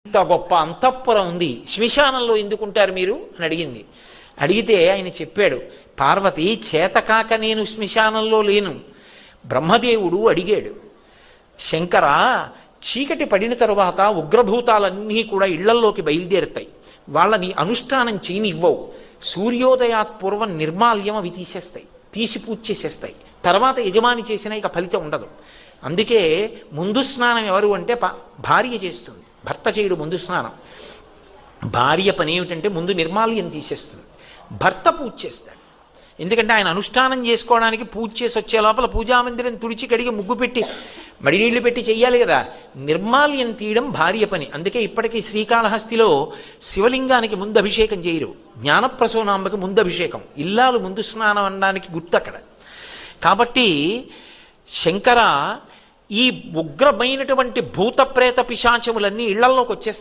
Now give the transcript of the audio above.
ఇంత గొప్ప అంతఃపురం ఉంది, శ్మశానంలో ఎందుకుంటారు మీరు అని అడిగింది. అడిగితే ఆయన చెప్పాడు, పార్వతి చేతకాక నేను శ్మశానంలో లేను. బ్రహ్మదేవుడు అడిగాడు, శంకర చీకటి పడిన తరువాత ఉగ్రభూతాలన్నీ కూడా ఇళ్లల్లోకి బయలుదేరుతాయి, వాళ్ళని అనుష్ఠానం చేయనివ్వవు, సూర్యోదయాత్ పూర్వం నిర్మాల్యం అవి తీసేస్తాయి, తీసి పూజ చేసేస్తాయి, తర్వాత యజమాని చేసినా ఇక ఫలితం ఉండదు. అందుకే ముందు స్నానం ఎవరు అంటే భార్య చేస్తుంది, భర్త చేయడు ముందు స్నానం. భార్య పని ఏమిటంటే ముందు నిర్మాల్యం తీసేస్తుంది, భర్త పూజ చేస్తాడు. ఎందుకంటే ఆయన అనుష్ఠానం చేసుకోవడానికి పూజ చేసి వచ్చే లోపల పూజామందిరం తుడిచి కడిగి ముగ్గు పెట్టి మడినీళ్లు పెట్టి చెయ్యాలి కదా. నిర్మాల్యం తీయడం భార్య పని. అందుకే ఇప్పటికీ శ్రీకాళహస్తిలో శివలింగానికి ముందు అభిషేకం చేయరు, జ్ఞానప్రసూనాంబకి ముందు అభిషేకం, ఇల్లాలు ముందు స్నానం అనడానికి గుర్తు అక్కడ. కాబట్టి శంకర ఈ ఉగ్రమైనటువంటి భూత ప్రేత పిశాచములన్నీ ఇళ్లల్లోకి వచ్చేస్తాయి.